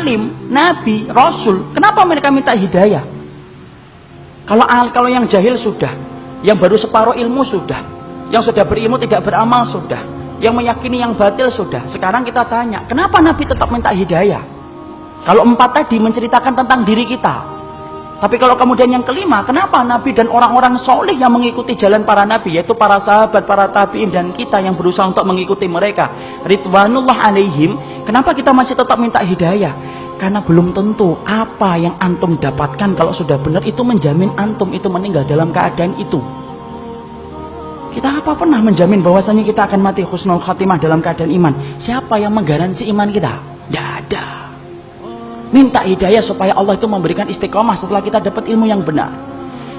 alim, nabi, rasul, kenapa mereka minta hidayah? Kalau yang jahil sudah, yang baru separuh ilmu sudah, yang sudah berilmu tidak beramal sudah, yang meyakini yang batil sudah. Sekarang kita tanya, kenapa nabi tetap minta hidayah? Kalau 4 tadi menceritakan tentang diri kita, tapi kalau kemudian yang kelima, kenapa nabi dan orang-orang soleh yang mengikuti jalan para nabi, yaitu para sahabat, para tabi'in, dan kita yang berusaha untuk mengikuti mereka, ridwanullah alaihim, kenapa kita masih tetap minta hidayah? Karena belum tentu apa yang antum dapatkan kalau sudah benar itu menjamin antum itu meninggal dalam keadaan itu. Kita apa pernah menjamin bahwasanya kita akan mati husnul khatimah dalam keadaan iman? Siapa yang menggaransi iman kita? Tidak ada. Minta hidayah supaya Allah itu memberikan istiqomah setelah kita dapat ilmu yang benar.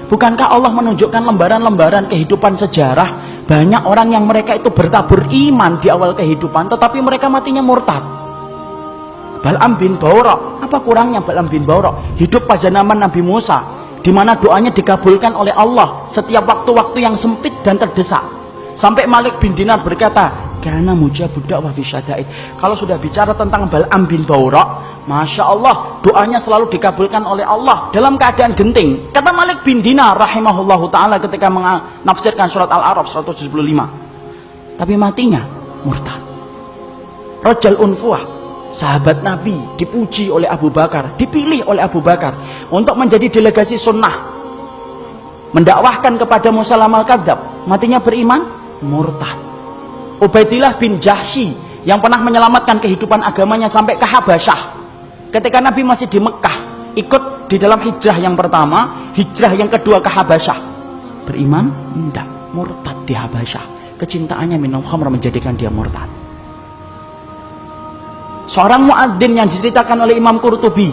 Bukankah Allah menunjukkan lembaran-lembaran kehidupan sejarah, banyak orang yang mereka itu bertabur iman di awal kehidupan, tetapi mereka matinya murtad. Bal'am bin Ba'urah, apa kurangnya Bal'am bin Ba'urah? Hidup pada zaman Nabi Musa, di mana doanya dikabulkan oleh Allah setiap waktu-waktu yang sempit dan terdesak. Sampai Malik bin Dinar berkata, karena mujabud da'wah fi syada'id. Kalau sudah bicara tentang Bal'am bin Ba'urah, Masya Allah, doanya selalu dikabulkan oleh Allah dalam keadaan genting. Kata Malik bin Dinar rahimahullahu ta'ala ketika menafsirkan surat Al-A'raf 175. Tapi matinya murtad. Rajal Unfuah, sahabat Nabi, dipuji oleh Abu Bakar, dipilih oleh Abu Bakar untuk menjadi delegasi sunnah, mendakwahkan kepada Musailamatul Kadzdzab, matinya beriman, murtad. Ubaidillah bin Jahsy yang pernah menyelamatkan kehidupan agamanya sampai ke Habasyah, ketika Nabi masih di Mekah, ikut di dalam hijrah yang pertama, hijrah yang kedua ke Habasyah, beriman? Tidak, murtad di Habasyah. Kecintaannya minum khamr menjadikan dia murtad. Seorang muadzin yang diceritakan oleh Imam Qurtubi,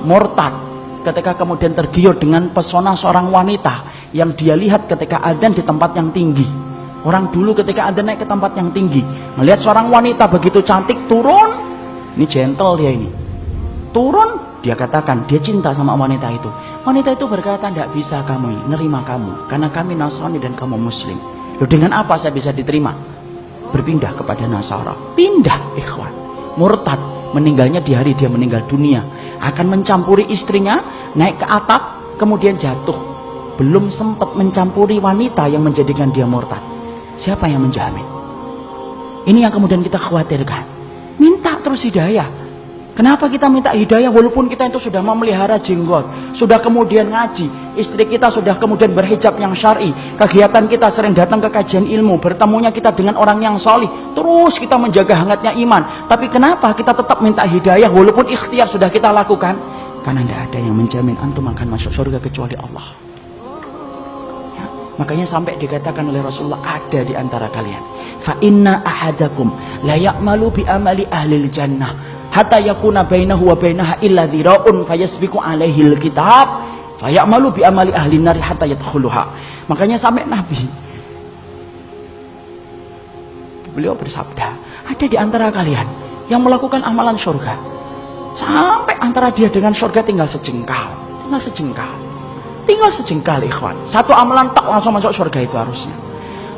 murtad ketika kemudian tergiur dengan pesona seorang wanita yang dia lihat ketika adzan di tempat yang tinggi. Orang dulu ketika adzan naik ke tempat yang tinggi, melihat seorang wanita begitu cantik, turun, ini gentle dia ini, turun, dia katakan dia cinta sama wanita itu. Wanita itu berkata, tidak bisa kami nerima kamu karena kami Nasrani dan kamu Muslim. Loh, dengan apa saya bisa diterima? Berpindah kepada Nasara. Pindah, ikhwan. Murtad, meninggalnya di hari dia meninggal dunia, akan mencampuri istrinya, naik ke atap, kemudian jatuh. Belum sempat mencampuri wanita yang menjadikan dia murtad. Siapa yang menjamin? Ini yang kemudian kita khawatirkan. Minta terus hidayah. Kenapa kita minta hidayah walaupun kita itu sudah memelihara jenggot, sudah kemudian ngaji, istri kita sudah kemudian berhijab yang syar'i, kegiatan kita sering datang ke kajian ilmu, bertemunya kita dengan orang yang solih, terus kita menjaga hangatnya iman. Tapi kenapa kita tetap minta hidayah walaupun ikhtiar sudah kita lakukan? Karena tidak ada yang menjamin antum akan masuk surga kecuali Allah. Ya, makanya sampai dikatakan oleh Rasulullah, ada di antara kalian, fa inna ahadakum la ya'malu bi amali ahlil jannah hatta yakuna bainahu wa bainaha illa dhira'un fayasbiqu alaihi alkitab fayamalu bi amali ahli nari hatta yadkhuluha. Makanya sampai Nabi beliau bersabda, ada di antara kalian yang melakukan amalan surga sampai antara dia dengan surga tinggal sejengkal, tinggal sejengkal ikhwan. Satu amalan tak langsung masuk surga itu harusnya,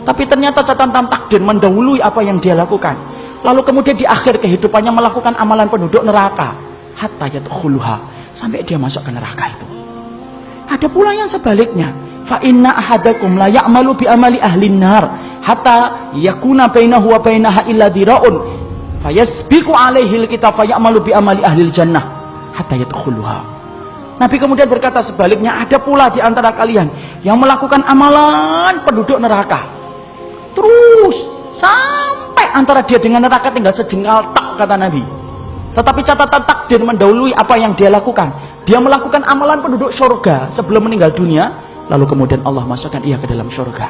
tapi ternyata catatan takdir mendahului apa yang dia lakukan. Lalu kemudian di akhir kehidupannya melakukan amalan penduduk neraka hatta yadkhuluha, sampai dia masuk ke neraka itu. Ada pula yang sebaliknya, fa inna ahadakum la ya'malu bi amali ahlin nar hatta yakuna bainahu wa bainaha illa dhira'un fayasbiqu alaihi alkitab fayamalu bi amali ahlil jannah hatta yadkhuluha. Nabi kemudian berkata sebaliknya, ada pula di antara kalian yang melakukan amalan penduduk neraka, terus sampai antara dia dengan neraka tinggal sejengkal tak, kata Nabi. Tetapi catatan takdir mendahului apa yang dia lakukan. Dia melakukan amalan penduduk surga sebelum meninggal dunia, lalu kemudian Allah masukkan ia ke dalam surga.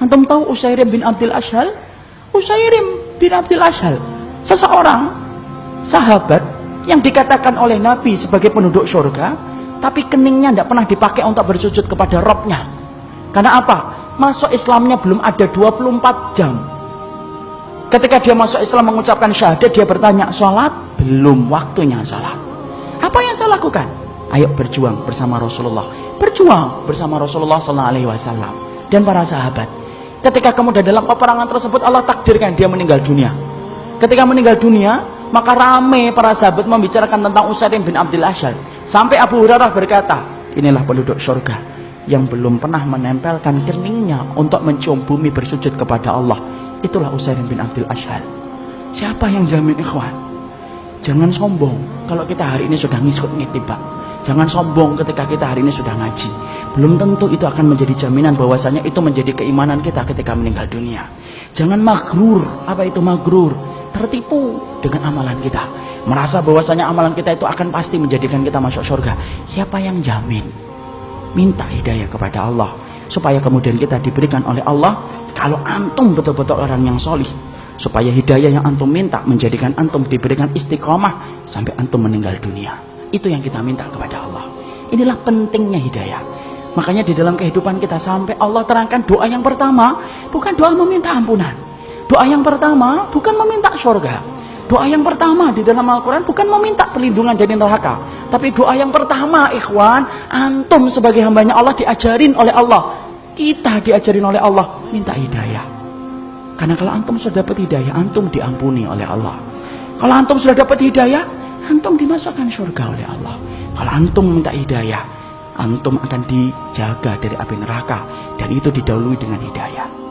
Antum tahu Usairim bin Abdul Ashhal? Usairim bin Abdul Ashhal, seseorang sahabat yang dikatakan oleh Nabi sebagai penduduk surga, tapi keningnya tidak pernah dipakai untuk bersujud kepada Rabbnya. Karena apa? Masuk Islamnya belum ada 24 jam. Ketika dia masuk Islam mengucapkan syahadat, dia bertanya, sholat? Belum waktunya sholat. Apa yang saya lakukan? Ayo berjuang bersama Rasulullah. Berjuang bersama Rasulullah SAW dan para sahabat. Ketika kemudian dalam peperangan tersebut Allah takdirkan dia meninggal dunia. Ketika meninggal dunia, Maka rame para sahabat membicarakan tentang Utsairim bin Abdul Asyad. Sampai Abu Hurairah berkata, inilah penduduk surga yang belum pernah menempelkan keningnya untuk mencium bumi bersujud kepada Allah. Itulah Utsairim bin Abdul Asyad. Siapa yang jamin, ikhwan? Jangan sombong kalau kita hari ini sudah ngikut Pak. Jangan sombong ketika kita hari ini sudah ngaji. Belum tentu itu akan menjadi jaminan bahwasanya itu menjadi keimanan kita ketika meninggal dunia. Jangan magrur. Apa itu magrur? Tertipu dengan amalan kita, merasa bahwasanya amalan kita itu akan pasti menjadikan kita masuk surga. Siapa yang jamin? Minta hidayah kepada Allah supaya kemudian kita diberikan oleh Allah. Kalau antum betul-betul orang yang solih, supaya hidayah yang antum minta menjadikan antum diberikan istiqomah sampai antum meninggal dunia. Itu yang kita minta kepada Allah. Inilah pentingnya hidayah. Makanya di dalam kehidupan kita sampai Allah terangkan doa yang pertama bukan doa meminta ampunan. Doa yang pertama bukan meminta surga. Doa yang pertama di dalam Al-Quran bukan meminta perlindungan dari neraka. Tapi doa yang pertama, ikhwan, antum sebagai hambanya Allah diajarin oleh Allah. Kita diajarin oleh Allah minta hidayah. Karena kalau antum sudah dapat hidayah, antum diampuni oleh Allah. Kalau antum sudah dapat hidayah, antum dimasukkan surga oleh Allah. Kalau antum minta hidayah, antum akan dijaga dari api neraka. Dan itu didahului dengan hidayah.